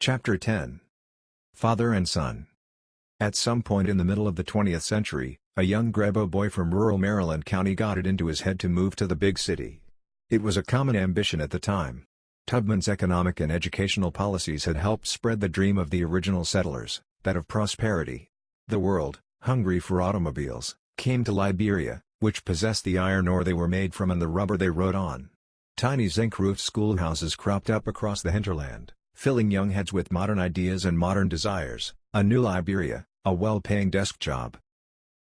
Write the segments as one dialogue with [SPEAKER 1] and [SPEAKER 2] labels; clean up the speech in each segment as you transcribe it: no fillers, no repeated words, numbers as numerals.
[SPEAKER 1] Chapter 10. Father and Son. At some point in the middle of the 20th century, a young Grebo boy from rural Maryland County got it into his head to move to the big city. It was a common ambition at the time. Tubman's economic and educational policies had helped spread the dream of the original settlers, that of prosperity. The world, hungry for automobiles, came to Liberia, which possessed the iron ore they were made from and the rubber they rode on. Tiny zinc-roofed schoolhouses cropped up across the hinterland, filling young heads with modern ideas and modern desires, a new Liberia, a well-paying desk job.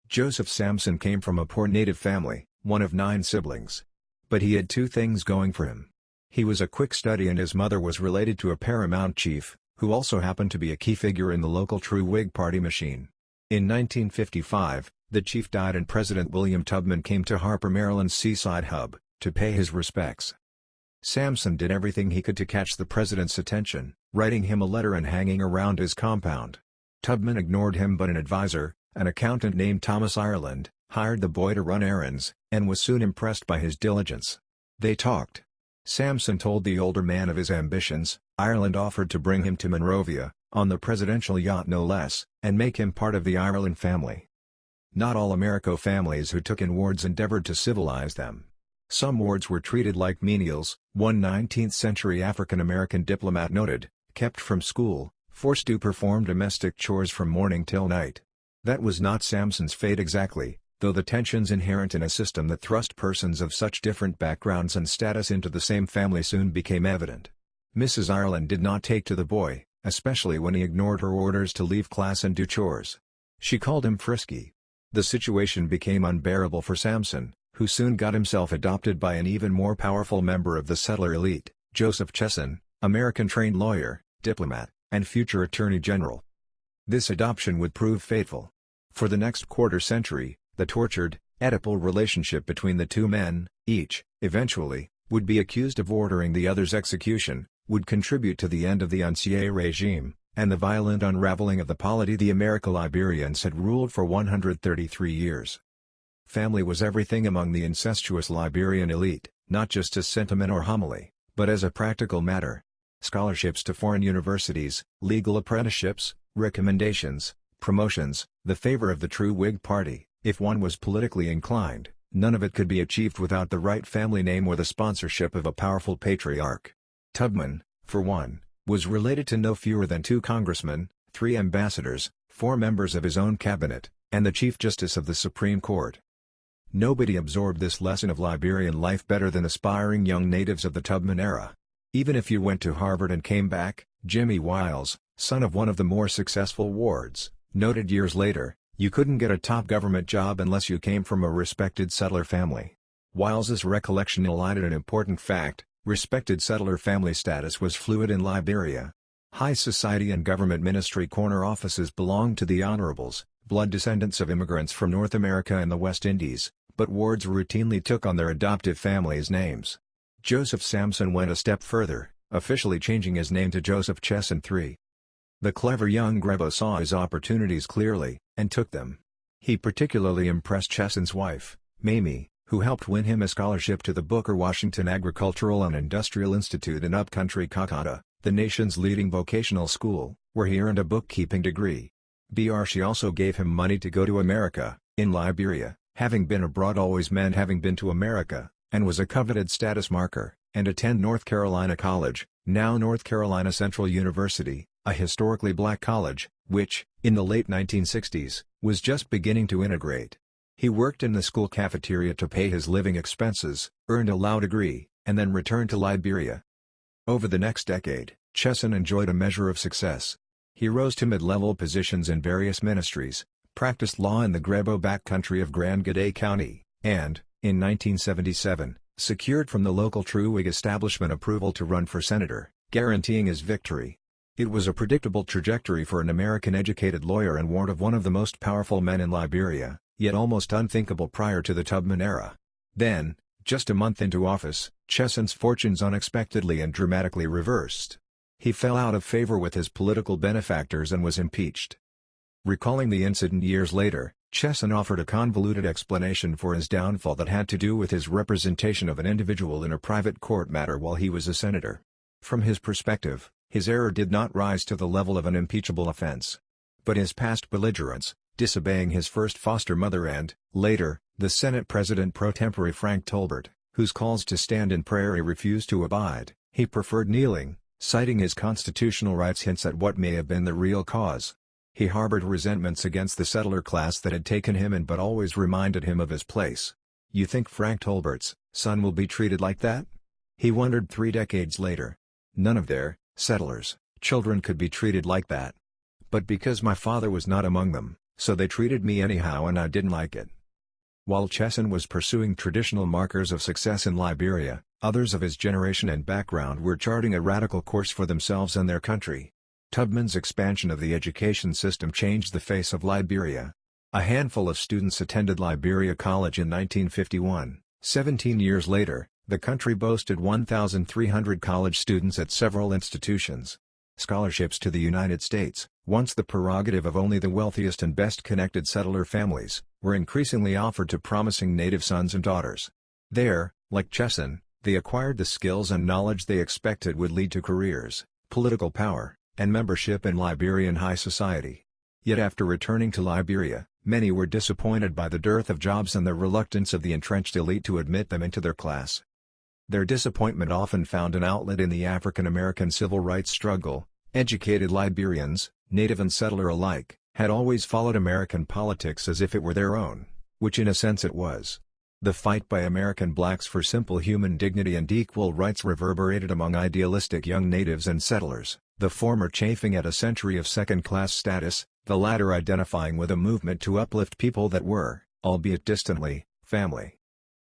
[SPEAKER 1] Joseph Samson came from a poor native family, one of 9 siblings. But he had 2 things going for him. He was a quick study and his mother was related to a paramount chief, who also happened to be a key figure in the local true Whig Party machine. In 1955, the chief died and President William Tubman came to Harper, Maryland's seaside hub, to pay his respects. Samson did everything he could to catch the president's attention, writing him a letter and hanging around his compound. Tubman ignored him, but an advisor, an accountant named Thomas Ireland, hired the boy to run errands, and was soon impressed by his diligence. They talked. Samson told the older man of his ambitions. Ireland offered to bring him to Monrovia, on the presidential yacht no less, and make him part of the Ireland family. Not all American families who took in wards endeavored to civilize them. Some wards were treated like menials, one 19th-century African-American diplomat noted, kept from school, forced to perform domestic chores from morning till night. That was not Samson's fate exactly, though the tensions inherent in a system that thrust persons of such different backgrounds and status into the same family soon became evident. Mrs. Ireland did not take to the boy, especially when he ignored her orders to leave class and do chores. She called him frisky. The situation became unbearable for Samson, who soon got himself adopted by an even more powerful member of the settler elite, Joseph Chesson, American-trained lawyer, diplomat, and future Attorney General. This adoption would prove fateful. For the next quarter-century, the tortured, Oedipal relationship between the 2 men, each, eventually, would be accused of ordering the other's execution, would contribute to the end of the Ancien regime, and the violent unraveling of the polity the Americo-Liberians had ruled for 133 years. Family was everything among the incestuous Liberian elite, not just as sentiment or homily, but as a practical matter. Scholarships to foreign universities, legal apprenticeships, recommendations, promotions, the favor of the true Whig Party. If one was politically inclined, none of it could be achieved without the right family name or the sponsorship of a powerful patriarch. Tubman, for one, was related to no fewer than 2 congressmen, 3 ambassadors, 4 members of his own cabinet, and the Chief Justice of the Supreme Court. Nobody absorbed this lesson of Liberian life better than aspiring young natives of the Tubman era. Even if you went to Harvard and came back, Jimmy Wiles, son of one of the more successful wards, noted years later, you couldn't get a top government job unless you came from a respected settler family. Wiles's recollection elided an important fact: respected settler family status was fluid in Liberia. High society and government ministry corner offices belonged to the honorables, blood descendants of immigrants from North America and the West Indies, but wards routinely took on their adoptive families' names. Joseph Samson went a step further, officially changing his name to Joseph Chesson III. The clever young Grebo saw his opportunities clearly, and took them. He particularly impressed Chesson's wife, Mamie, who helped win him a scholarship to the Booker Washington Agricultural and Industrial Institute in upcountry Kakata, the nation's leading vocational school, where he earned a bookkeeping degree. She also gave him money to go to America. In Liberia, having been abroad always meant having been to America, and was a coveted status marker, and attend North Carolina College, now North Carolina Central University, a historically black college, which, in the late 1960s, was just beginning to integrate. He worked in the school cafeteria to pay his living expenses, earned a law degree, and then returned to Liberia. Over the next decade, Chesson enjoyed a measure of success. He rose to mid-level positions in various ministries, practiced law in the Grebo backcountry of Grand Gede County, and, in 1977, secured from the local true Whig establishment approval to run for senator, guaranteeing his victory. It was a predictable trajectory for an American-educated lawyer and ward of one of the most powerful men in Liberia, yet almost unthinkable prior to the Tubman era. Then, just a month into office, Chesson's fortunes unexpectedly and dramatically reversed. He fell out of favor with his political benefactors and was impeached. Recalling the incident years later, Chesson offered a convoluted explanation for his downfall that had to do with his representation of an individual in a private court matter while he was a senator. From his perspective, His error did not rise to the level of an impeachable offense. But his past belligerence, disobeying his first foster mother and, later, the Senate President pro tempore Frank Tolbert, whose calls to stand in prayer he refused to abide, he preferred kneeling, citing his constitutional rights, hints at what may have been the real cause. He harbored resentments against the settler class that had taken him in but always reminded him of his place. You think Frank Tolbert's son will be treated like that? He wondered 3 decades later. None of their settlers' children could be treated like that. But because my father was not among them, so they treated me anyhow and I didn't like it. While Chesson was pursuing traditional markers of success in Liberia, others of his generation and background were charting a radical course for themselves and their country. Tubman's expansion of the education system changed the face of Liberia. A handful of students attended Liberia College in 1951. 17 years later, the country boasted 1,300 college students at several institutions. Scholarships to the United States, once the prerogative of only the wealthiest and best-connected settler families, were increasingly offered to promising native sons and daughters. There, like Chesson, they acquired the skills and knowledge they expected would lead to careers, political power, and membership in Liberian high society. Yet after returning to Liberia, many were disappointed by the dearth of jobs and the reluctance of the entrenched elite to admit them into their class. Their disappointment often found an outlet in the African American civil rights struggle. Educated Liberians, native and settler alike, had always followed American politics as if it were their own, which in a sense it was. The fight by American blacks for simple human dignity and equal rights reverberated among idealistic young natives and settlers, the former chafing at a century of second-class status, the latter identifying with a movement to uplift people that were, albeit distantly, family.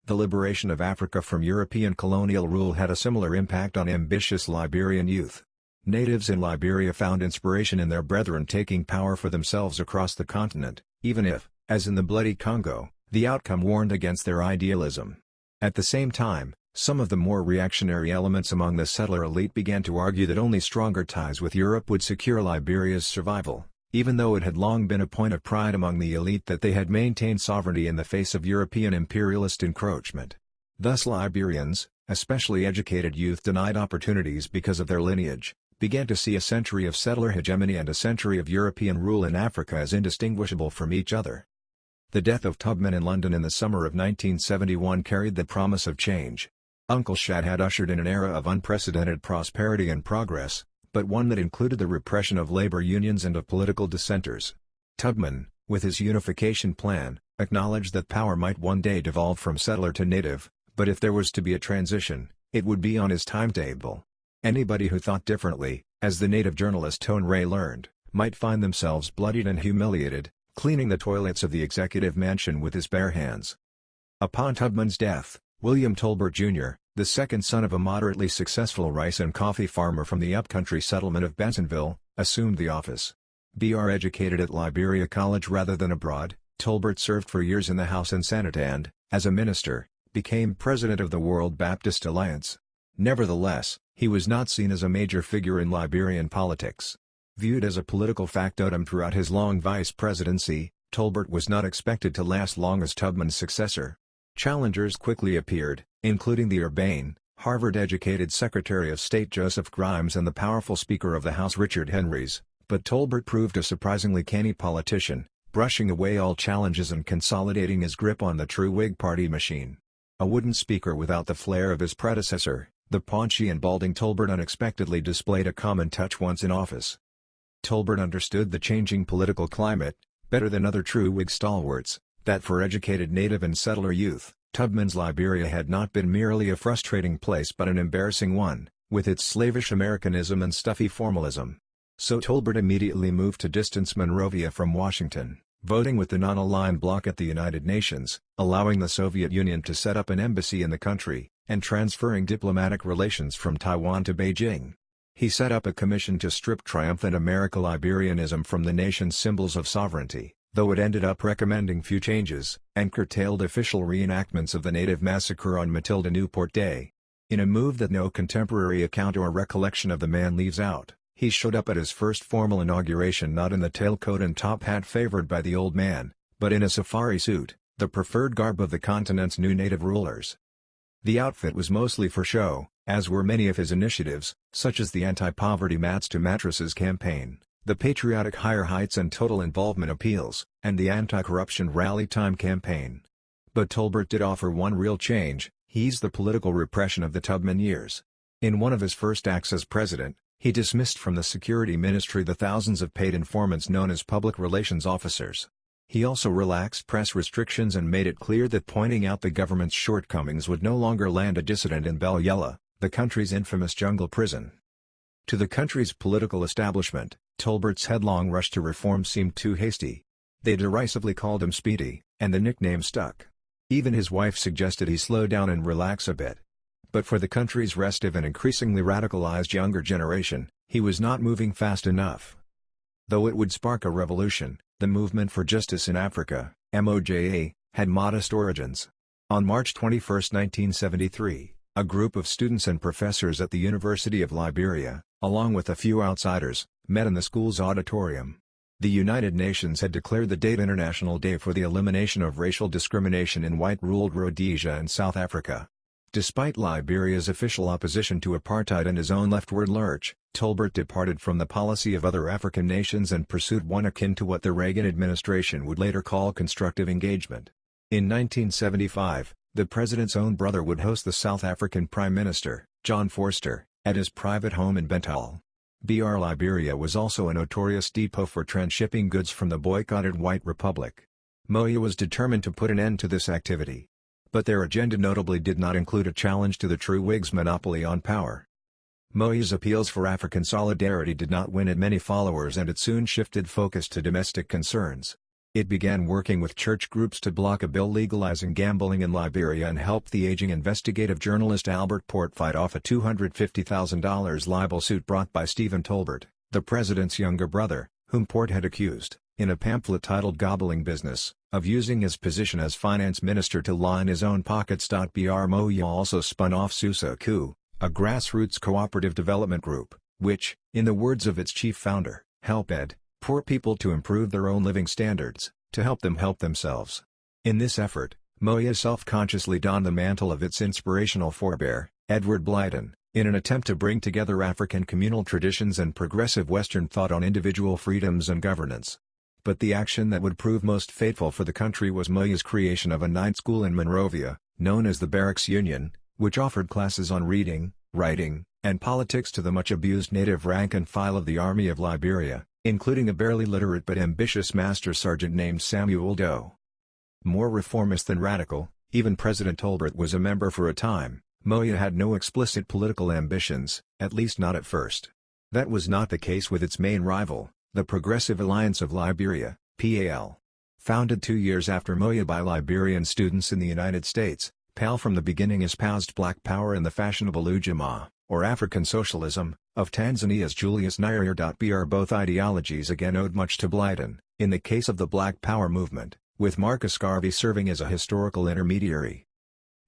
[SPEAKER 1] The liberation of Africa from European colonial rule had a similar impact on ambitious Liberian youth. Natives in Liberia found inspiration in their brethren taking power for themselves across the continent, even if, as in the bloody Congo, the outcome warned against their idealism. At the same time, some of the more reactionary elements among the settler elite began to argue that only stronger ties with Europe would secure Liberia's survival, even though it had long been a point of pride among the elite that they had maintained sovereignty in the face of European imperialist encroachment. Thus Liberians, especially educated youth denied opportunities because of their lineage, began to see a century of settler hegemony and a century of European rule in Africa as indistinguishable from each other. The death of Tubman in London in the summer of 1971 carried the promise of change. Uncle Shad had ushered in an era of unprecedented prosperity and progress, but one that included the repression of labor unions and of political dissenters. Tubman, with his unification plan, acknowledged that power might one day devolve from settler to native, but if there was to be a transition, it would be on his timetable. Anybody who thought differently, as the native journalist Tone Ray learned, might find themselves bloodied and humiliated, cleaning the toilets of the executive mansion with his bare hands. Upon Tubman's death, William Tolbert Jr., the second son of a moderately successful rice and coffee farmer from the upcountry settlement of Bentonville, assumed the office. Educated at Liberia College rather than abroad, Tolbert served for years in the House and Senate and, as a minister, became president of the World Baptist Alliance. Nevertheless, he was not seen as a major figure in Liberian politics. Viewed as a political factotum throughout his long vice presidency, Tolbert was not expected to last long as Tubman's successor. Challengers quickly appeared, including the urbane, Harvard-educated Secretary of State Joseph Grimes and the powerful Speaker of the House Richard Henrys, but Tolbert proved a surprisingly canny politician, brushing away all challenges and consolidating his grip on the true Whig Party machine. A wooden speaker without the flair of his predecessor, the paunchy and balding Tolbert unexpectedly displayed a common touch once in office. Tolbert understood the changing political climate, better than other true Whig stalwarts, that for educated native and settler youth, Tubman's Liberia had not been merely a frustrating place but an embarrassing one, with its slavish Americanism and stuffy formalism. So Tolbert immediately moved to distance Monrovia from Washington, voting with the non-aligned bloc at the United Nations, allowing the Soviet Union to set up an embassy in the country, and transferring diplomatic relations from Taiwan to Beijing. He set up a commission to strip triumphant America-Liberianism from the nation's symbols of sovereignty, though it ended up recommending few changes, and curtailed official reenactments of the native massacre on Matilda Newport Day. In a move that no contemporary account or recollection of the man leaves out, he showed up at his first formal inauguration not in the tailcoat and top hat favored by the old man, but in a safari suit, the preferred garb of the continent's new native rulers. The outfit was mostly for show, as were many of his initiatives, such as the anti-poverty Mats to Mattresses campaign, the patriotic Higher Heights and Total Involvement appeals, and the anti-corruption Rally Time campaign. But Tolbert did offer one real change: he eased the political repression of the Tubman years. In one of his first acts as president, he dismissed from the Security Ministry the thousands of paid informants known as public relations officers. He also relaxed press restrictions and made it clear that pointing out the government's shortcomings would no longer land a dissident in Belyela, the country's infamous jungle prison. To the country's political establishment, Tolbert's headlong rush to reform seemed too hasty. They derisively called him Speedy, and the nickname stuck. Even his wife suggested he slow down and relax a bit. But for the country's restive and increasingly radicalized younger generation, he was not moving fast enough. Though it would spark a revolution, the Movement for Justice in Africa, MOJA, had modest origins. On March 21, 1973, a group of students and professors at the University of Liberia, along with a few outsiders, met in the school's auditorium. The United Nations had declared the date International Day for the Elimination of Racial Discrimination in White-Ruled Rhodesia and South Africa. Despite Liberia's official opposition to apartheid and his own leftward lurch, Tolbert departed from the policy of other African nations and pursued one akin to what the Reagan administration would later call constructive engagement. In 1975, the president's own brother would host the South African Prime Minister, John Vorster, at his private home in Benthal. BR Liberia was also a notorious depot for transshipping goods from the boycotted White Republic. MOJA was determined to put an end to this activity. But their agenda notably did not include a challenge to the true Whigs' monopoly on power. MOJA's appeals for African solidarity did not win it many followers, and it soon shifted focus to domestic concerns. It began working with church groups to block a bill legalizing gambling in Liberia and helped the aging investigative journalist Albert Port fight off a $250,000 libel suit brought by Stephen Tolbert, the president's younger brother, whom Port had accused, in a pamphlet titled Gobbling Business, of using his position as finance minister to line his own pockets. BR MOJA also spun off Susaku, a grassroots cooperative development group, which, in the words of its chief founder, helped poor people to improve their own living standards, to help them help themselves. In this effort, MOJA self-consciously donned the mantle of its inspirational forebear, Edward Blyden, in an attempt to bring together African communal traditions and progressive Western thought on individual freedoms and governance. But the action that would prove most fateful for the country was MOJA's creation of a night school in Monrovia, known as the Barracks Union, which offered classes on reading, writing, and politics to the much-abused native rank and file of the Army of Liberia, including a barely literate but ambitious master sergeant named Samuel Doe. More reformist than radical, even President Tolbert was a member for a time, MOJA had no explicit political ambitions, at least not at first. That was not the case with its main rival, the Progressive Alliance of Liberia, PAL. Founded 2 years after MOJA by Liberian students in the United States, PAL from the beginning espoused Black Power and the fashionable Ujamaa, or African Socialism, of Tanzania's Julius Nyerere. Both ideologies again owed much to Blyden, in the case of the Black Power movement, with Marcus Garvey serving as a historical intermediary.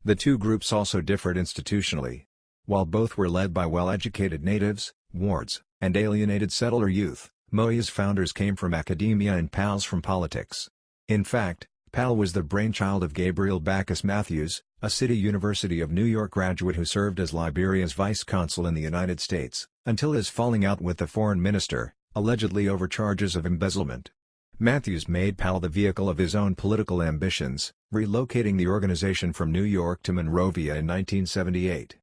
[SPEAKER 1] The two groups also differed institutionally. While both were led by well-educated natives, wards, and alienated settler youth, MOJA's founders came from academia and PAL's from politics. In fact, PAL was the brainchild of Gabriel Bacchus Matthews, a City University of New York graduate who served as Liberia's vice consul in the United States, until his falling out with the foreign minister, allegedly over charges of embezzlement. Matthews made PAL the vehicle of his own political ambitions, relocating the organization from New York to Monrovia in 1978.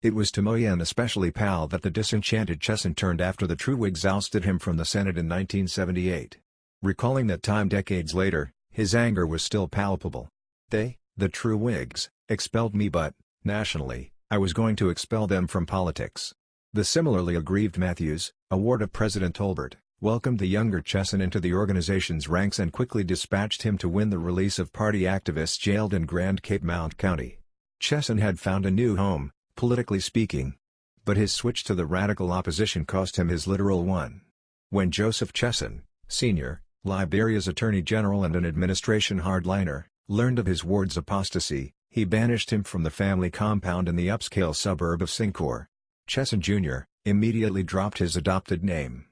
[SPEAKER 1] It was to MOJA and especially PAL that the disenchanted Chesson turned after the true Whigs ousted him from the Senate in 1978. Recalling that time decades later, his anger was still palpable. They, the true Whigs, expelled me, but, nationally, I was going to expel them from politics. The similarly aggrieved Matthews, a ward of President Tolbert, welcomed the younger Chesson into the organization's ranks and quickly dispatched him to win the release of party activists jailed in Grand Cape Mount County. Chesson had found a new home, politically speaking. But his switch to the radical opposition cost him his literal one. When Joseph Chesson, Sr., Liberia's Attorney General and an administration hardliner, learned of his ward's apostasy, he banished him from the family compound in the upscale suburb of Sincor. Chesson Jr. immediately dropped his adopted name.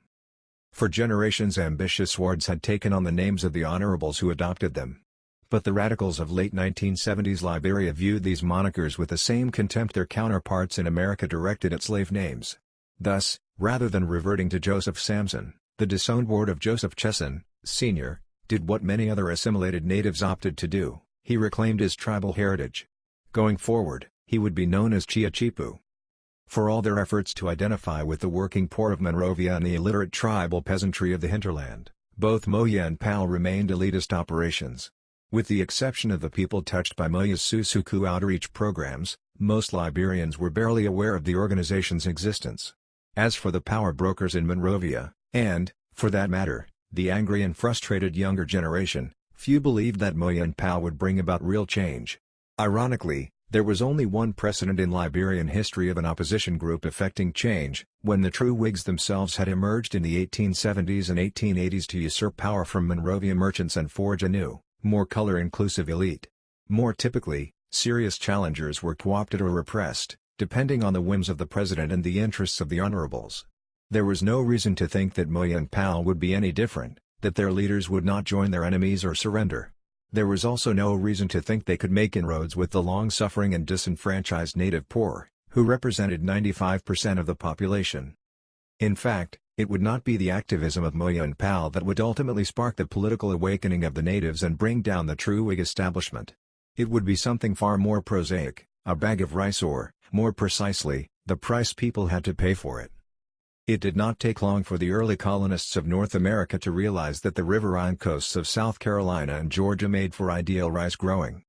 [SPEAKER 1] For generations ambitious wards had taken on the names of the honorables who adopted them. But the radicals of late 1970s Liberia viewed these monikers with the same contempt their counterparts in America directed at slave names. Thus, rather than reverting to Joseph Samson, the disowned ward of Joseph Chesson, Sr., did what many other assimilated natives opted to do: he reclaimed his tribal heritage. Going forward, he would be known as Chia Chipu. For all their efforts to identify with the working poor of Monrovia and the illiterate tribal peasantry of the hinterland, both Moya and PAL remained elitist operations. With the exception of the people touched by Moya's Susuku outreach programs, most Liberians were barely aware of the organization's existence. As for the power brokers in Monrovia, and, for that matter, the angry and frustrated younger generation, few believed that Moya and PAL would bring about real change. Ironically, there was only one precedent in Liberian history of an opposition group effecting change, when the true Whigs themselves had emerged in the 1870s and 1880s to usurp power from Monrovia merchants and forge a new, more color-inclusive elite. More typically, serious challengers were co-opted or repressed, depending on the whims of the president and the interests of the honorables. There was no reason to think that Moya and PAL would be any different, that their leaders would not join their enemies or surrender. There was also no reason to think they could make inroads with the long-suffering and disenfranchised native poor, who represented 95% of the population. In fact, it would not be the activism of Moya and PAL that would ultimately spark the political awakening of the natives and bring down the true Whig establishment. It would be something far more prosaic, a bag of rice or, more precisely, the price people had to pay for it. It did not take long for the early colonists of North America to realize that the riverine coasts of South Carolina and Georgia made for ideal rice-growing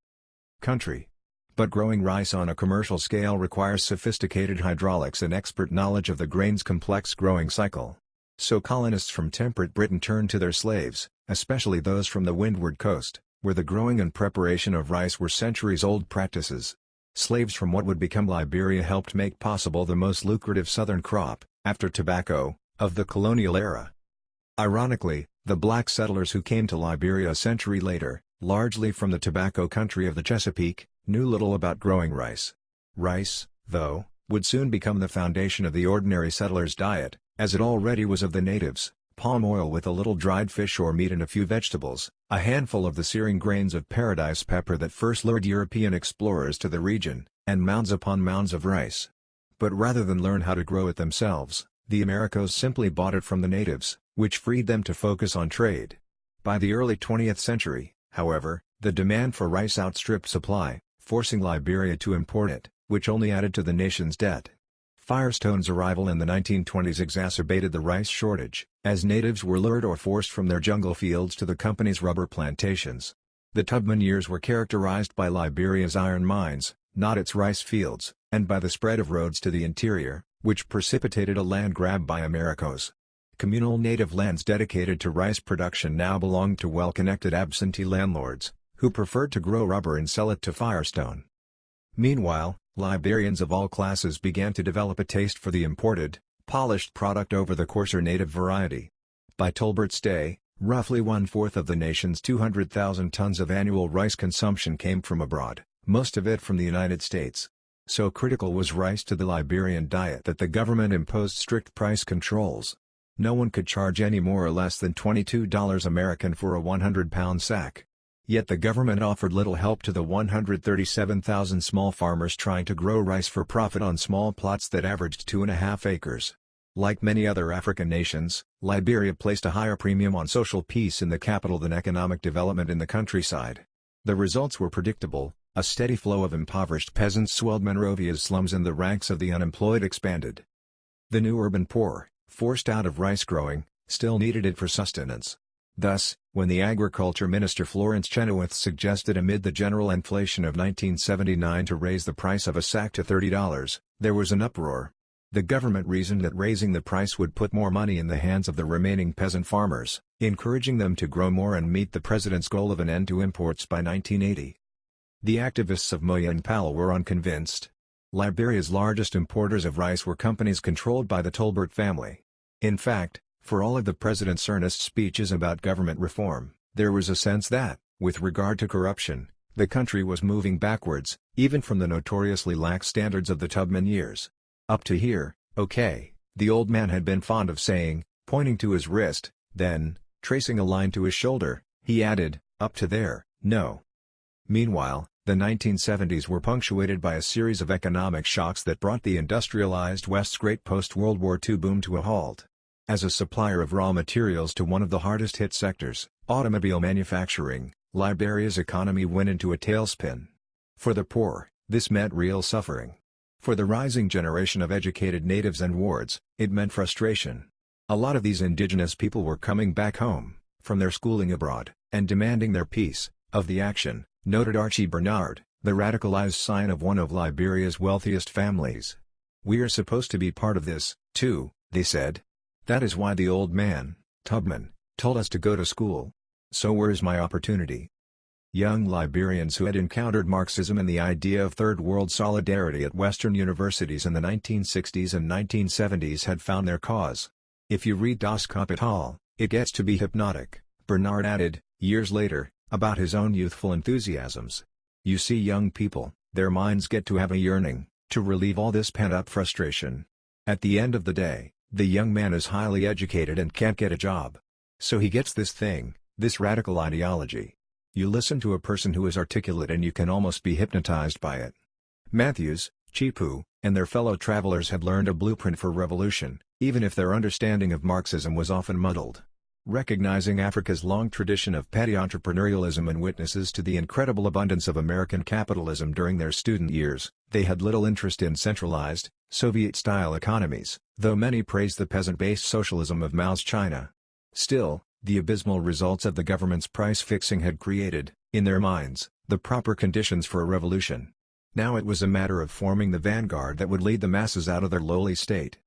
[SPEAKER 1] country. But growing rice on a commercial scale requires sophisticated hydraulics and expert knowledge of the grain's complex growing cycle. So colonists from temperate Britain turned to their slaves, especially those from the windward coast, where the growing and preparation of rice were centuries-old practices. Slaves from what would become Liberia helped make possible the most lucrative southern crop, after tobacco, of the colonial era. Ironically, the black settlers who came to Liberia a century later, largely from the tobacco country of the Chesapeake, knew little about growing rice. Rice, though, would soon become the foundation of the ordinary settler's diet, as it already was of the natives: palm oil with a little dried fish or meat and a few vegetables, a handful of the searing grains of paradise pepper that first lured European explorers to the region, and mounds upon mounds of rice. But rather than learn how to grow it themselves, the Americos simply bought it from the natives, which freed them to focus on trade. By the early 20th century, however, the demand for rice outstripped supply, forcing Liberia to import it, which only added to the nation's debt. Firestone's arrival in the 1920s exacerbated the rice shortage, as natives were lured or forced from their jungle fields to the company's rubber plantations. The Tubman years were characterized by Liberia's iron mines, not its rice fields, and by the spread of roads to the interior, which precipitated a land grab by Americos. Communal native lands dedicated to rice production now belonged to well-connected absentee landlords, who preferred to grow rubber and sell it to Firestone. Meanwhile, Liberians of all classes began to develop a taste for the imported, polished product over the coarser native variety. By Tolbert's day, roughly one-fourth of the nation's 200,000 tons of annual rice consumption came from abroad, most of it from the United States. So critical was rice to the Liberian diet that the government imposed strict price controls. No one could charge any more or less than $22 American for a 100-pound sack. Yet the government offered little help to the 137,000 small farmers trying to grow rice for profit on small plots that averaged 2.5 acres. Like many other African nations, Liberia placed a higher premium on social peace in the capital than economic development in the countryside. The results were predictable: a steady flow of impoverished peasants swelled Monrovia's slums and the ranks of the unemployed expanded. The new urban poor, forced out of rice growing, still needed it for sustenance. Thus, when the agriculture minister Florence Chenoweth suggested amid the general inflation of 1979 to raise the price of a sack to $30, there was an uproar. The government reasoned that raising the price would put more money in the hands of the remaining peasant farmers, encouraging them to grow more and meet the president's goal of an end to imports by 1980. The activists of Moya and PAL were unconvinced. Liberia's largest importers of rice were companies controlled by the Tolbert family. In fact, for all of the president's earnest speeches about government reform, there was a sense that, with regard to corruption, the country was moving backwards, even from the notoriously lax standards of the Tubman years. Up to here, okay, the old man had been fond of saying, pointing to his wrist, then, tracing a line to his shoulder, he added, up to there, no. Meanwhile, the 1970s were punctuated by a series of economic shocks that brought the industrialized West's great post-World War II boom to a halt. As a supplier of raw materials to one of the hardest-hit sectors, automobile manufacturing, Liberia's economy went into a tailspin. For the poor, this meant real suffering. For the rising generation of educated natives and wards, it meant frustration. A lot of these indigenous people were coming back home, from their schooling abroad, and demanding their piece of the action, noted Archie Bernard, the radicalized scion of one of Liberia's wealthiest families. "We are supposed to be part of this, too," they said. "That is why the old man, Tubman, told us to go to school. So where's my opportunity?" Young Liberians who had encountered Marxism and the idea of Third World solidarity at Western universities in the 1960s and 1970s had found their cause. "If you read Das Kapital, it gets to be hypnotic," Bernard added, years later, about his own youthful enthusiasms. "You see young people, their minds get to have a yearning, to relieve all this pent-up frustration. At the end of the day, the young man is highly educated and can't get a job. So he gets this thing, this radical ideology. You listen to a person who is articulate and you can almost be hypnotized by it." Matthews, Chipu, and their fellow travelers had learned a blueprint for revolution, even if their understanding of Marxism was often muddled. Recognizing Africa's long tradition of petty entrepreneurialism and witnesses to the incredible abundance of American capitalism during their student years, they had little interest in centralized, Soviet-style economies, though many praised the peasant-based socialism of Mao's China. Still, the abysmal results of the government's price-fixing had created, in their minds, the proper conditions for a revolution. Now it was a matter of forming the vanguard that would lead the masses out of their lowly state.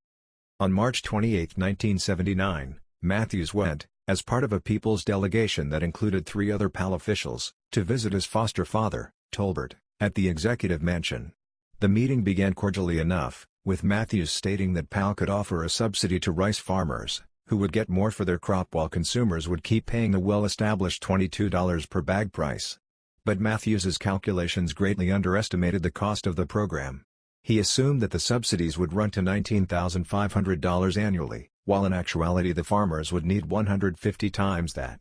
[SPEAKER 1] On March 28, 1979, Matthews went, as part of a people's delegation that included 3 other PAL officials, to visit his foster father, Tolbert, at the executive mansion. The meeting began cordially enough, with Matthews stating that PAL could offer a subsidy to rice farmers, who would get more for their crop while consumers would keep paying the well-established $22 per bag price. But Matthews's calculations greatly underestimated the cost of the program. He assumed that the subsidies would run to $19,500 annually, while in actuality the farmers would need 150 times that.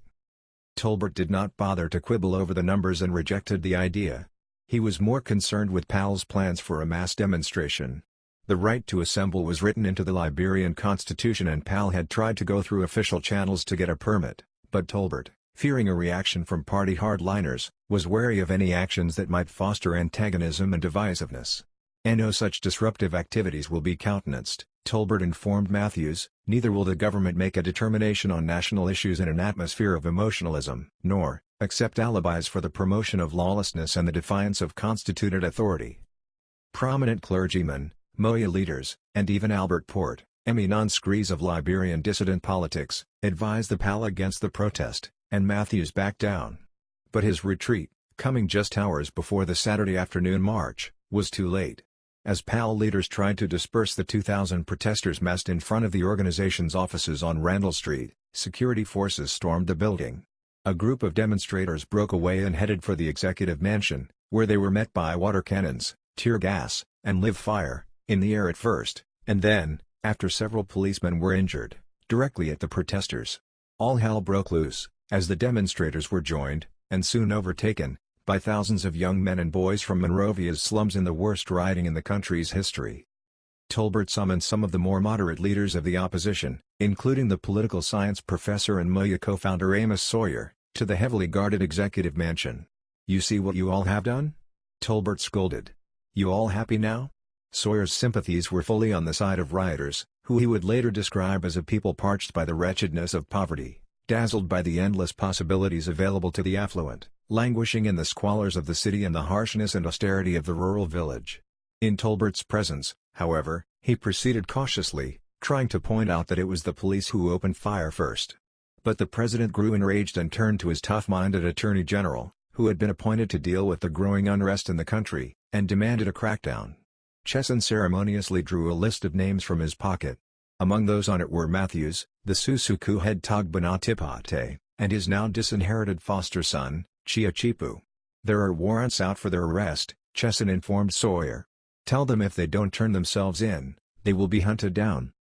[SPEAKER 1] Tolbert did not bother to quibble over the numbers and rejected the idea. He was more concerned with PAL's plans for a mass demonstration. The right to assemble was written into the Liberian constitution and PAL had tried to go through official channels to get a permit, but Tolbert, fearing a reaction from party hardliners, was wary of any actions that might foster antagonism and divisiveness. "And no such disruptive activities will be countenanced," Tolbert informed Matthews. "Neither will the government make a determination on national issues in an atmosphere of emotionalism, nor accept alibis for the promotion of lawlessness and the defiance of constituted authority." Prominent clergymen, Moya leaders, and even Albert Port, eminent screes of Liberian dissident politics, advised the PAL against the protest, and Matthews backed down. But his retreat, coming just hours before the Saturday afternoon march, was too late. As PAL leaders tried to disperse the 2,000 protesters massed in front of the organization's offices on Randall Street, security forces stormed the building. A group of demonstrators broke away and headed for the executive mansion, where they were met by water cannons, tear gas, and live fire, in the air at first, and then, after several policemen were injured, directly at the protesters. All hell broke loose, as the demonstrators were joined, and soon overtaken, by thousands of young men and boys from Monrovia's slums in the worst rioting in the country's history. Tolbert summoned some of the more moderate leaders of the opposition, including the political science professor and Moya co-founder Amos Sawyer, to the heavily guarded executive mansion. "You see what you all have done?" Tolbert scolded. "You all happy now?" Sawyer's sympathies were fully on the side of rioters, who he would later describe as a people parched by the wretchedness of poverty, dazzled by the endless possibilities available to the affluent, languishing in the squalors of the city and the harshness and austerity of the rural village. In Tolbert's presence, however, he proceeded cautiously, trying to point out that it was the police who opened fire first. But the president grew enraged and turned to his tough-minded attorney general, who had been appointed to deal with the growing unrest in the country, and demanded a crackdown. Chesson ceremoniously drew a list of names from his pocket. Among those on it were Matthews, the Susuku head Togbanatipate, and his now disinherited foster son, Chia Chipu. "There are warrants out for their arrest," Chesson informed Sawyer. "Tell them if they don't turn themselves in, they will be hunted down."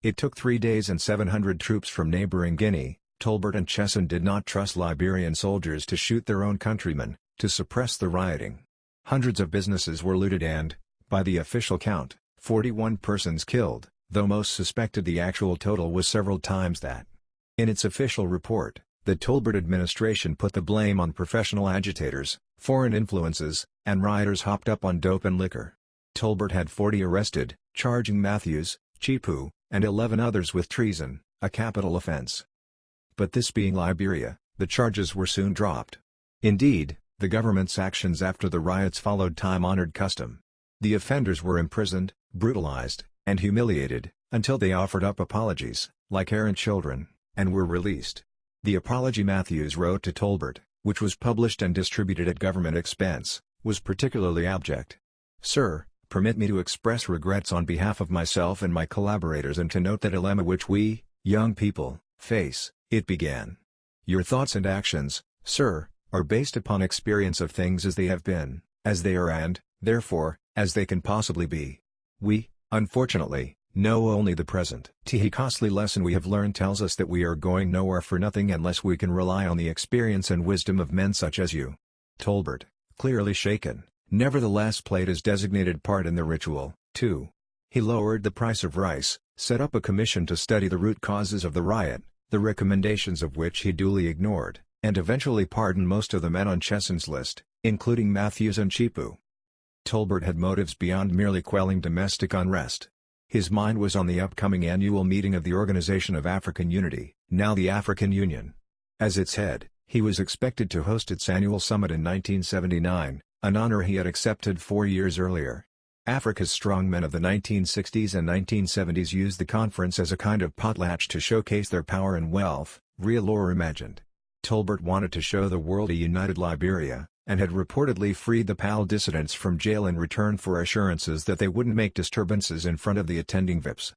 [SPEAKER 1] It took 3 days and 700 troops from neighboring Guinea. Tolbert and Chesson did not trust Liberian soldiers to shoot their own countrymen, to suppress the rioting. Hundreds of businesses were looted and, by the official count, 41 persons killed, though most suspected the actual total was several times that. In its official report, the Tolbert administration put the blame on professional agitators, foreign influences, and rioters hopped up on dope and liquor. Tolbert had 40 arrested, charging Matthews, Chipu, and 11 others with treason, a capital offense. But this being Liberia, the charges were soon dropped. Indeed, the government's actions after the riots followed time-honored custom. The offenders were imprisoned, brutalized, and humiliated, until they offered up apologies, like errant children, and were released. The apology Matthews wrote to Tolbert, which was published and distributed at government expense, was particularly abject. "Sir, permit me to express regrets on behalf of myself and my collaborators and to note the dilemma which we, young people, face," it began. "Your thoughts and actions, sir, are based upon experience of things as they have been, as they are and, therefore, as they can possibly be. We, unfortunately, know only the present. The costly lesson we have learned tells us that we are going nowhere for nothing unless we can rely on the experience and wisdom of men such as you." Tolbert, clearly shaken, nevertheless played his designated part in the ritual, too. He lowered the price of rice, set up a commission to study the root causes of the riot, the recommendations of which he duly ignored, and eventually pardoned most of the men on Chesson's list, including Matthews and Chipu. Tolbert had motives beyond merely quelling domestic unrest. His mind was on the upcoming annual meeting of the Organization of African Unity, now the African Union. As its head, he was expected to host its annual summit in 1979, an honor he had accepted 4 years earlier. Africa's strongmen of the 1960s and 1970s used the conference as a kind of potlatch to showcase their power and wealth, real or imagined. Tolbert wanted to show the world a united Liberia, and had reportedly freed the PAL dissidents from jail in return for assurances that they wouldn't make disturbances in front of the attending VIPs.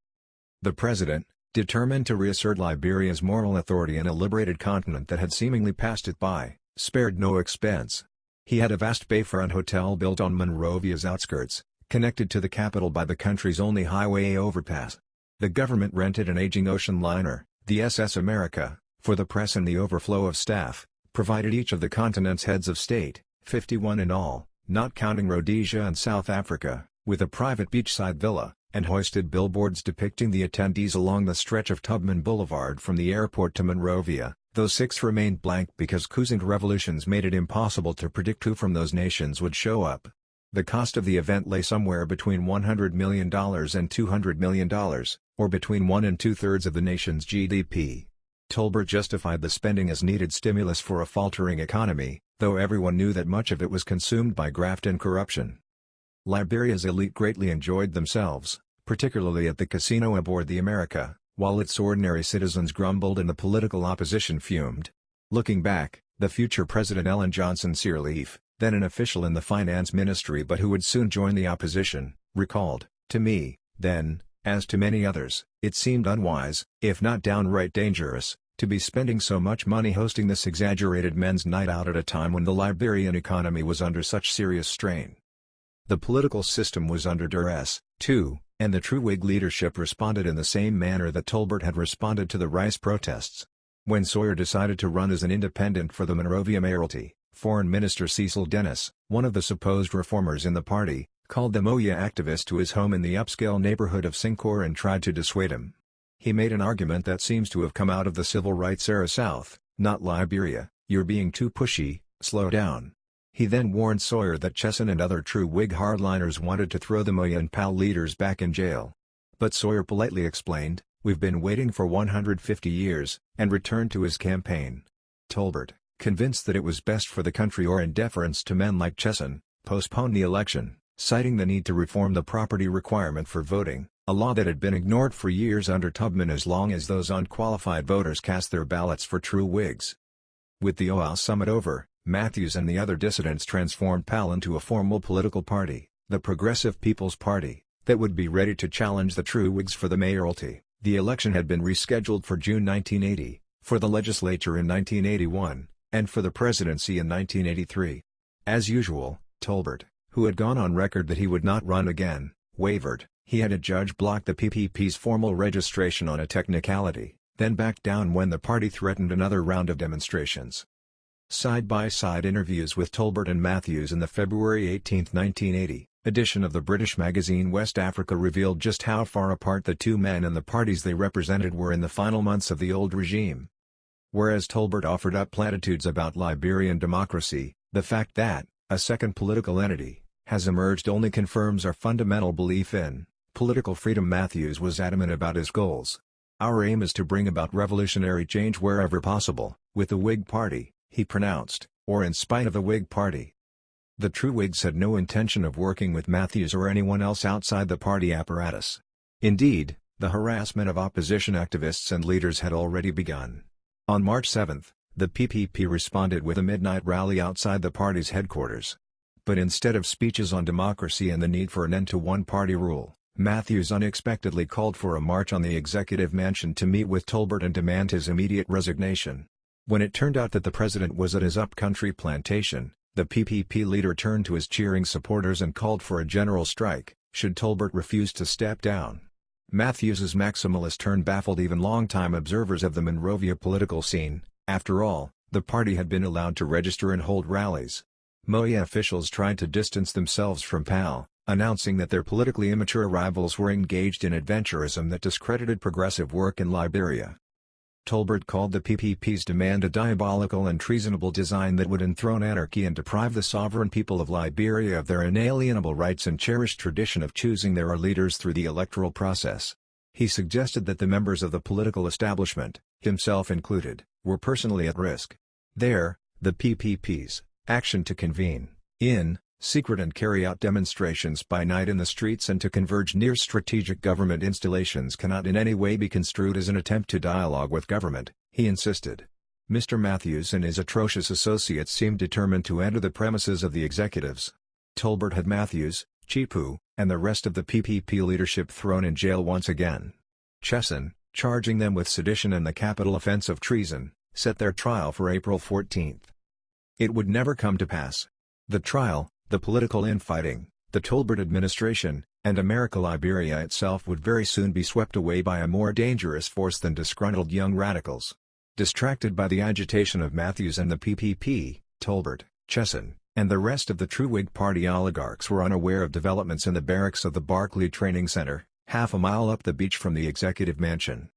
[SPEAKER 1] The president, determined to reassert Liberia's moral authority in a liberated continent that had seemingly passed it by, spared no expense. He had a vast bayfront hotel built on Monrovia's outskirts, connected to the capital by the country's only highway overpass. The government rented an aging ocean liner, the SS America, for the press and the overflow of staff, provided each of the continent's heads of state, 51 in all, not counting Rhodesia and South Africa, with a private beachside villa, and hoisted billboards depicting the attendees along the stretch of Tubman Boulevard from the airport to Monrovia, though 6 remained blank because coups and revolutions made it impossible to predict who from those nations would show up. The cost of the event lay somewhere between $100 million and $200 million, or between 1 and 2/3 of the nation's GDP. Tolbert justified the spending as needed stimulus for a faltering economy, though everyone knew that much of it was consumed by graft and corruption. Liberia's elite greatly enjoyed themselves, particularly at the casino aboard the America, while its ordinary citizens grumbled and the political opposition fumed. Looking back, the future President Ellen Johnson Sirleaf, then an official in the finance ministry but who would soon join the opposition, recalled, "To me, then, as to many others, it seemed unwise, if not downright dangerous, to be spending so much money hosting this exaggerated men's night out at a time when the Liberian economy was under such serious strain." The political system was under duress, too, and the true Whig leadership responded in the same manner that Tolbert had responded to the rice protests. When Sawyer decided to run as an independent for the Monrovia mayoralty, Foreign Minister Cecil Dennis, one of the supposed reformers in the party, called the Moya activist to his home in the upscale neighborhood of Sincor and tried to dissuade him. He made an argument that seems to have come out of the civil rights era South, not Liberia: "You're being too pushy, slow down." He then warned Sawyer that Chesson and other true Whig hardliners wanted to throw the Moya and PAL leaders back in jail. But Sawyer politely explained, "We've been waiting for 150 years, and returned to his campaign." Tolbert, convinced that it was best for the country or in deference to men like Chesson, postponed the election, citing the need to reform the property requirement for voting, a law that had been ignored for years under Tubman as long as those unqualified voters cast their ballots for true Whigs. With the OAU summit over, Matthews and the other dissidents transformed PAL into a formal political party, the Progressive People's Party, that would be ready to challenge the true Whigs for the mayoralty. The election had been rescheduled for June 1980, for the legislature in 1981, and for the presidency in 1983. As usual, Tolbert, who had gone on record that he would not run again, wavered. He had a judge block the PPP's formal registration on a technicality, then backed down when the party threatened another round of demonstrations. Side-by-side interviews with Tolbert and Matthews in the February 18, 1980, edition of the British magazine West Africa revealed just how far apart the two men and the parties they represented were in the final months of the old regime. Whereas Tolbert offered up platitudes about Liberian democracy, the fact that a second political entity has emerged only confirms our fundamental belief in political freedom. Matthews was adamant about his goals. "Our aim is to bring about revolutionary change wherever possible, with the Whig Party," he pronounced, "or in spite of the Whig Party." The true Whigs had no intention of working with Matthews or anyone else outside the party apparatus. Indeed, the harassment of opposition activists and leaders had already begun. On March 7, the PPP responded with a midnight rally outside the party's headquarters. But instead of speeches on democracy and the need for an end to one-party rule, Matthews unexpectedly called for a march on the executive mansion to meet with Tolbert and demand his immediate resignation. When it turned out that the president was at his up-country plantation, the PPP leader turned to his cheering supporters and called for a general strike, should Tolbert refuse to step down. Matthews's maximalist turn baffled even long-time observers of the Monrovia political scene. After all, the party had been allowed to register and hold rallies. MOIA officials tried to distance themselves from PAL, announcing that their politically immature rivals were engaged in adventurism that discredited progressive work in Liberia. Tolbert called the PPP's demand a diabolical and treasonable design that would enthrone anarchy and deprive the sovereign people of Liberia of their inalienable rights and cherished tradition of choosing their leaders through the electoral process. He suggested that the members of the political establishment, himself included, were personally at risk. The PPP's action to convene, in secret and carry out demonstrations by night in the streets and to converge near strategic government installations cannot in any way be construed as an attempt to dialogue with government, he insisted. Mr. Matthews and his atrocious associates seemed determined to enter the premises of the executives. Tolbert had Matthews, Chipu, and the rest of the PPP leadership thrown in jail once again. Chesson, charging them with sedition and the capital offense of treason, set their trial for April 14. It would never come to pass. The trial, the political infighting, the Tolbert administration, and America Liberia itself would very soon be swept away by a more dangerous force than disgruntled young radicals. Distracted by the agitation of Matthews and the PPP, Tolbert, Chesson, and the rest of the true Whig Party oligarchs were unaware of developments in the barracks of the Barclay Training Center, half a mile up the beach from the executive mansion.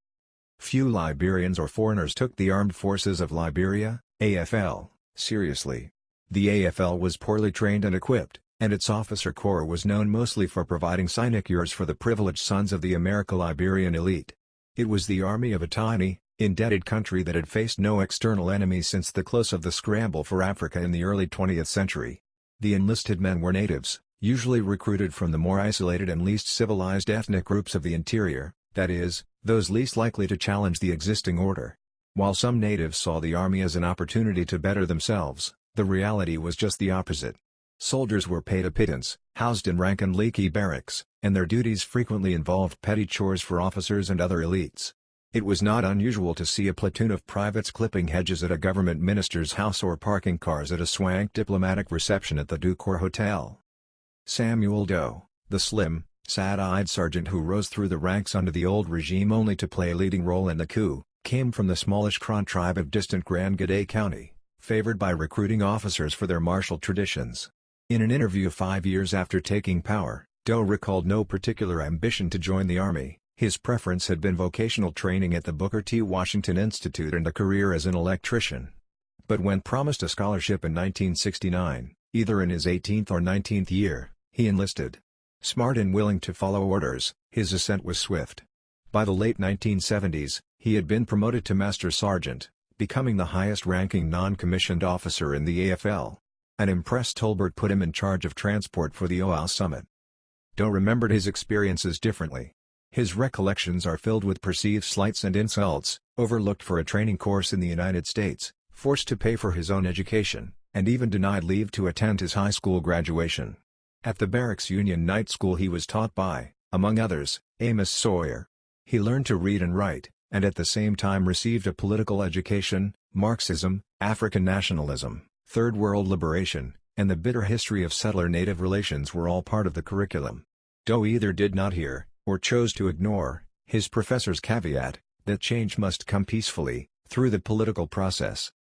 [SPEAKER 1] Few Liberians or foreigners took the Armed Forces of Liberia, AFL, seriously. The AFL was poorly trained and equipped, and its officer corps was known mostly for providing sinecures for the privileged sons of the America Liberian elite. It was the army of a tiny, indebted country that had faced no external enemies since the close of the scramble for Africa in the early 20th century. The enlisted men were natives, usually recruited from the more isolated and least civilized ethnic groups of the interior, that is, those least likely to challenge the existing order. While some natives saw the army as an opportunity to better themselves, the reality was just the opposite. Soldiers were paid a pittance, housed in rank and leaky barracks, and their duties frequently involved petty chores for officers and other elites. It was not unusual to see a platoon of privates clipping hedges at a government minister's house or parking cars at a swank diplomatic reception at the Ducor Hotel. Samuel Doe, the slim, sad-eyed sergeant who rose through the ranks under the old regime only to play a leading role in the coup, came from the smallish Kron tribe of distant Grand Gede County, favored by recruiting officers for their martial traditions. In an interview 5 years after taking power, Doe recalled no particular ambition to join the army. His preference had been vocational training at the Booker T. Washington Institute and a career as an electrician. But when promised a scholarship in 1969, either in his 18th or 19th year, he enlisted. Smart and willing to follow orders, his ascent was swift. By the late 1970s, he had been promoted to Master Sergeant, becoming the highest-ranking non-commissioned officer in the AFL. An impressed Tolbert put him in charge of transport for the OAS summit. Doe remembered his experiences differently. His recollections are filled with perceived slights and insults, overlooked for a training course in the United States, forced to pay for his own education, and even denied leave to attend his high school graduation. At the Barracks Union Night School he was taught by, among others, Amos Sawyer. He learned to read and write, and at the same time received a political education. Marxism, African nationalism, Third World liberation, and the bitter history of settler-native relations were all part of the curriculum. Doe either did not hear, or chose to ignore, his professor's caveat, that change must come peacefully, through the political process.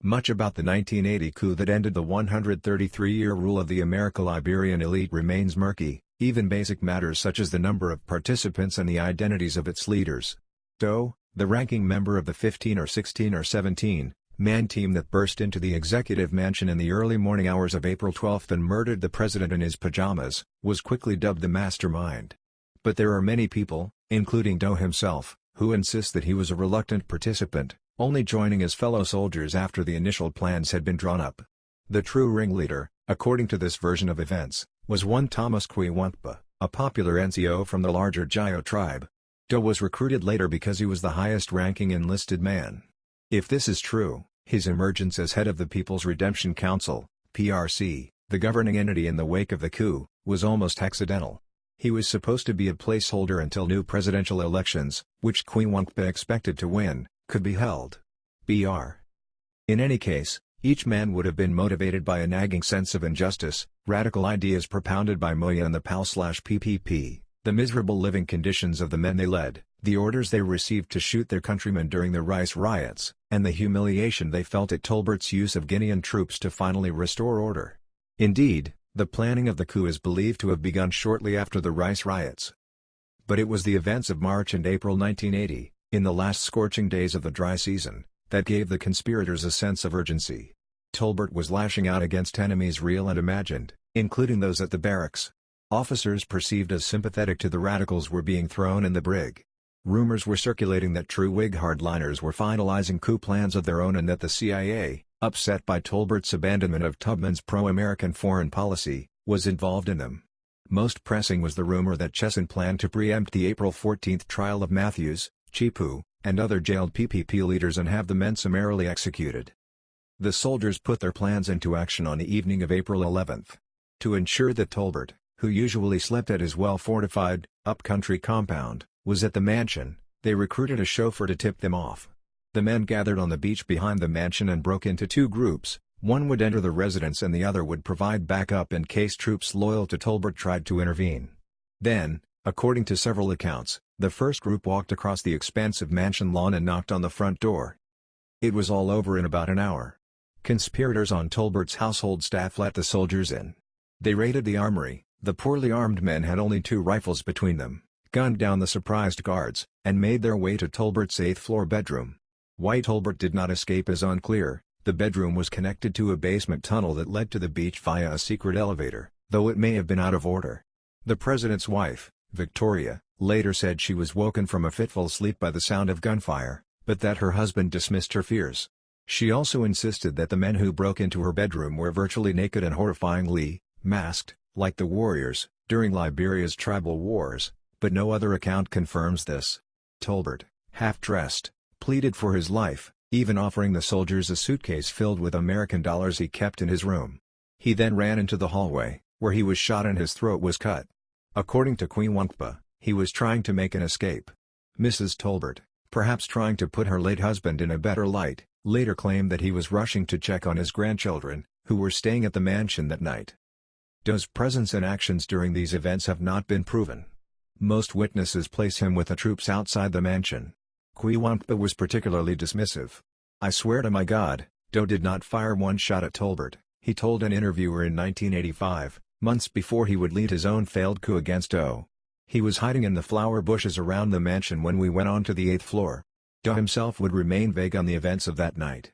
[SPEAKER 1] Much about the 1980 coup that ended the 133-year rule of the Americo-Liberian elite remains murky, even basic matters such as the number of participants and the identities of its leaders. Doe, the ranking member of the 15 or 16 or 17-man team that burst into the executive mansion in the early morning hours of April 12 and murdered the president in his pajamas, was quickly dubbed the mastermind. But there are many people, including Doe himself, who insist that he was a reluctant participant, only joining his fellow soldiers after the initial plans had been drawn up. The true ringleader, according to this version of events, was one Thomas Kwiwankpa, a popular NCO from the larger Jayo tribe. Doe was recruited later because he was the highest-ranking enlisted man. If this is true, his emergence as head of the People's Redemption Council, PRC, the governing entity in the wake of the coup, was almost accidental. He was supposed to be a placeholder until new presidential elections, which Kwiwankpa expected to win, could be held. Br. In any case, each man would have been motivated by a nagging sense of injustice, radical ideas propounded by Moya and the PAL/PPP, the miserable living conditions of the men they led, the orders they received to shoot their countrymen during the rice riots, and the humiliation they felt at Tolbert's use of Guinean troops to finally restore order. Indeed, the planning of the coup is believed to have begun shortly after the rice riots. But it was the events of March and April 1980, in the last scorching days of the dry season, that gave the conspirators a sense of urgency. Tolbert was lashing out against enemies real and imagined, including those at the barracks. Officers perceived as sympathetic to the radicals were being thrown in the brig. Rumors were circulating that true Whig hardliners were finalizing coup plans of their own and that the CIA, upset by Tolbert's abandonment of Tubman's pro-American foreign policy, was involved in them. Most pressing was the rumor that Chesson planned to preempt the April 14 trial of Matthews, Chipu, and other jailed PPP leaders and have the men summarily executed. The soldiers put their plans into action on the evening of April 11. To ensure that Tolbert, who usually slept at his well-fortified, up-country compound, was at the mansion, they recruited a chauffeur to tip them off. The men gathered on the beach behind the mansion and broke into two groups. One would enter the residence and the other would provide backup in case troops loyal to Tolbert tried to intervene. Then, according to several accounts, the first group walked across the expansive mansion lawn and knocked on the front door. It was all over in about an hour. Conspirators on Tolbert's household staff let the soldiers in. They raided the armory. The poorly armed men had only 2 rifles between them, gunned down the surprised guards, and made their way to Tolbert's 8th-floor bedroom. Why Tolbert did not escape is unclear. The bedroom was connected to a basement tunnel that led to the beach via a secret elevator, though it may have been out of order. The president's wife, Victoria, later said she was woken from a fitful sleep by the sound of gunfire, but that her husband dismissed her fears. She also insisted that the men who broke into her bedroom were virtually naked and horrifyingly masked, like the warriors, during Liberia's tribal wars, but no other account confirms this. Tolbert, half-dressed, pleaded for his life, even offering the soldiers a suitcase filled with American dollars he kept in his room. He then ran into the hallway, where he was shot and his throat was cut. According to Kwiwankpa, he was trying to make an escape. Mrs. Tolbert, perhaps trying to put her late husband in a better light, later claimed that he was rushing to check on his grandchildren, who were staying at the mansion that night. Doe's presence and actions during these events have not been proven. Most witnesses place him with the troops outside the mansion. Kwiwankpa was particularly dismissive. "I swear to my God, Doe did not fire one shot at Tolbert," he told an interviewer in 1985, months before he would lead his own failed coup against Doe. "He was hiding in the flower bushes around the mansion when we went on to the 8th floor." Doe himself would remain vague on the events of that night.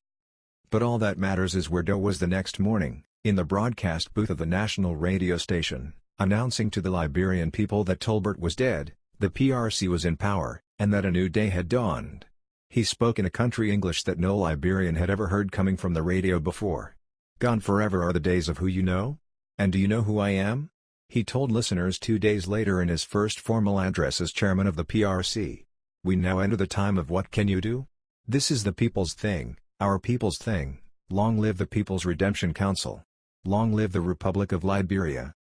[SPEAKER 1] But all that matters is where Doe was the next morning, in the broadcast booth of the national radio station, announcing to the Liberian people that Tolbert was dead, the PRC was in power, and that a new day had dawned. He spoke in a country English that no Liberian had ever heard coming from the radio before. "Gone forever are the days of who you know? And do you know who I am?" he told listeners 2 days later in his first formal address as chairman of the PRC. "We now enter the time of what can you do? This is the people's thing, our people's thing. Long live the People's Redemption Council. Long live the Republic of Liberia."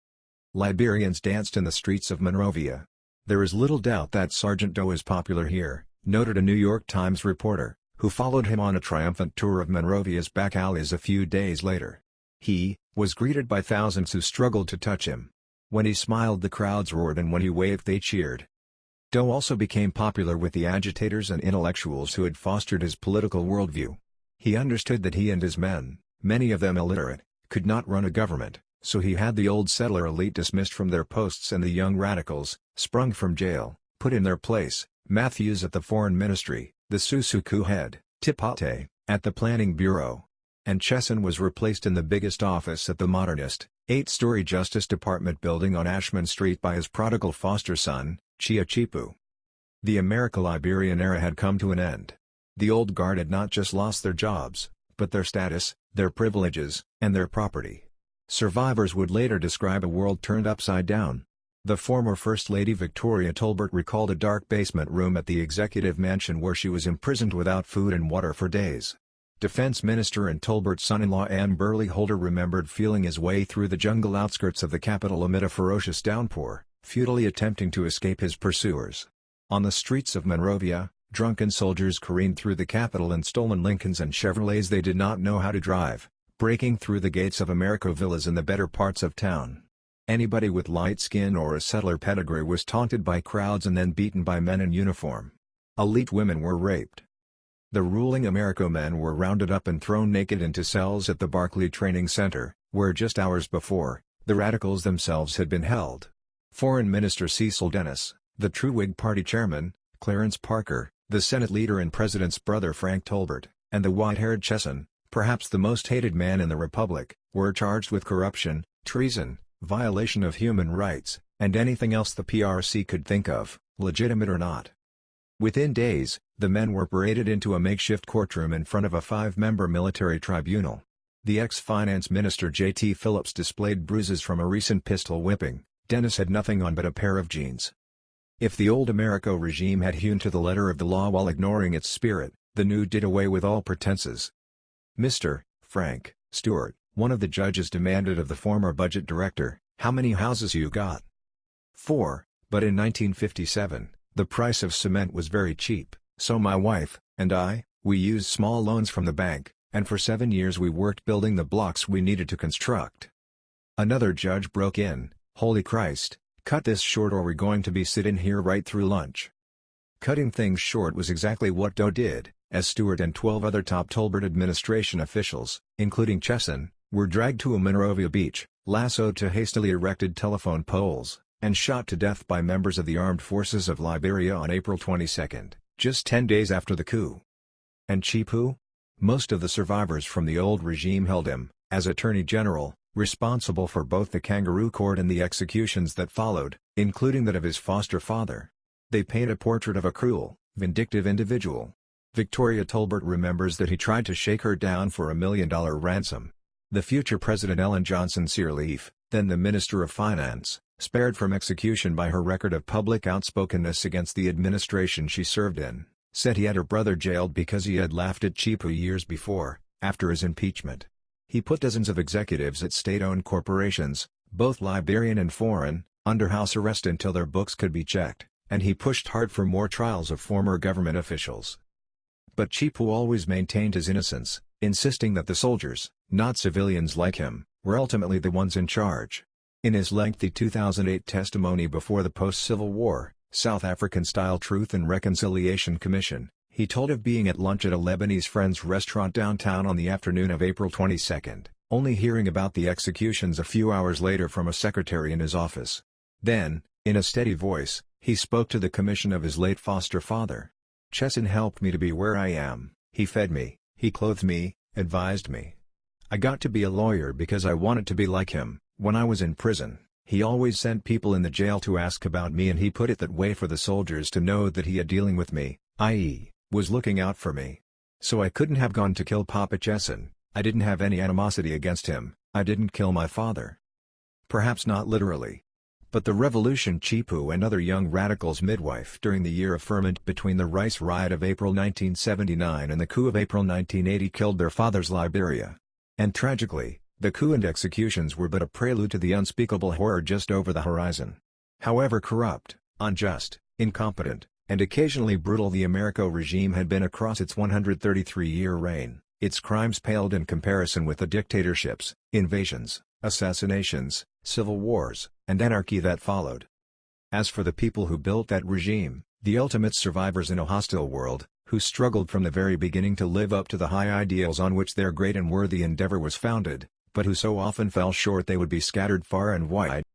[SPEAKER 1] Liberians danced in the streets of Monrovia. "There is little doubt that Sergeant Doe is popular here," noted a New York Times reporter, who followed him on a triumphant tour of Monrovia's back alleys a few days later. He was greeted by thousands who struggled to touch him. When he smiled the crowds roared and when he waved they cheered. Doe also became popular with the agitators and intellectuals who had fostered his political worldview. He understood that he and his men, many of them illiterate, could not run a government, so he had the old settler elite dismissed from their posts and the young radicals, sprung from jail, put in their place. Matthews at the Foreign Ministry, the Susuku head, Tipate, at the Planning Bureau. And Chesson was replaced in the biggest office at the modernist, 8-story Justice Department building on Ashman Street by his prodigal foster son, Chia Chipu. The Americo-Liberian era had come to an end. The old guard had not just lost their jobs, but their status, their privileges, and their property. Survivors would later describe a world turned upside down. The former First Lady Victoria Tolbert recalled a dark basement room at the executive mansion where she was imprisoned without food and water for days. Defense Minister and Tolbert's son-in-law Anne Burley Holder remembered feeling his way through the jungle outskirts of the capital amid a ferocious downpour, futilely attempting to escape his pursuers. On the streets of Monrovia, drunken soldiers careened through the capital in stolen Lincolns and Chevrolets they did not know how to drive, breaking through the gates of Americo villas in the better parts of town. Anybody with light skin or a settler pedigree was taunted by crowds and then beaten by men in uniform. Elite women were raped. The ruling Americo men were rounded up and thrown naked into cells at the Barclay Training Center, where just hours before, the radicals themselves had been held. Foreign Minister Cecil Dennis, the true Whig Party chairman, Clarence Parker, the Senate leader and President's brother Frank Tolbert, and the white-haired Chesson, perhaps the most hated man in the Republic, were charged with corruption, treason, violation of human rights, and anything else the PRC could think of, legitimate or not. Within days, the men were paraded into a makeshift courtroom in front of a 5-member military tribunal. The ex-finance minister J.T. Phillips displayed bruises from a recent pistol whipping. Dennis had nothing on but a pair of jeans. If the old Americo regime had hewn to the letter of the law while ignoring its spirit, the new did away with all pretenses. Mr. Frank Stewart, one of the judges demanded of the former budget director, "How many houses you got?" 4, but in 1957, the price of cement was very cheap, so my wife and I, we used small loans from the bank, and for 7 years we worked building the blocks we needed to construct. Another judge broke in, "Holy Christ, cut this short or we're going to be sitting here right through lunch." Cutting things short was exactly what Doe did, as Stewart and 12 other top Tolbert administration officials, including Chesson, were dragged to a Monrovia beach, lassoed to hastily erected telephone poles, and shot to death by members of the Armed Forces of Liberia on April 22, just 10 days after the coup. And Chipu? Most of the survivors from the old regime held him, as Attorney General, responsible for both the Kangaroo Court and the executions that followed, including that of his foster father. They paint a portrait of a cruel, vindictive individual. Victoria Tolbert remembers that he tried to shake her down for $1 million ransom. The future President Ellen Johnson Sirleaf, then the Minister of Finance, spared from execution by her record of public outspokenness against the administration she served in, said he had her brother jailed because he had laughed at Chipu years before, after his impeachment. He put dozens of executives at state-owned corporations, both Liberian and foreign, under house arrest until their books could be checked, and he pushed hard for more trials of former government officials. But Chipu always maintained his innocence, insisting that the soldiers, not civilians like him, were ultimately the ones in charge. In his lengthy 2008 testimony before the post-Civil War, South African-style Truth and Reconciliation Commission, he told of being at lunch at a Lebanese friend's restaurant downtown on the afternoon of April 22, only hearing about the executions a few hours later from a secretary in his office. Then, in a steady voice, he spoke to the commission of his late foster father. "Chesson helped me to be where I am, he fed me, he clothed me, advised me. I got to be a lawyer because I wanted to be like him. When I was in prison, he always sent people in the jail to ask about me and he put it that way for the soldiers to know that he had dealing with me, i.e., was looking out for me. So I couldn't have gone to kill Papa Chesson, I didn't have any animosity against him, I didn't kill my father." Perhaps not literally. But the revolution Chipu and other young radicals midwife during the year of ferment between the rice riot of April 1979 and the coup of April 1980 killed their father's Liberia. And tragically, the coup and executions were but a prelude to the unspeakable horror just over the horizon. However corrupt, unjust, incompetent, and occasionally brutal the Americo regime had been across its 133-year reign, its crimes paled in comparison with the dictatorships, invasions, assassinations, civil wars, and anarchy that followed. As for the people who built that regime, the ultimate survivors in a hostile world, who struggled from the very beginning to live up to the high ideals on which their great and worthy endeavor was founded, but who so often fell short they would be scattered far and wide.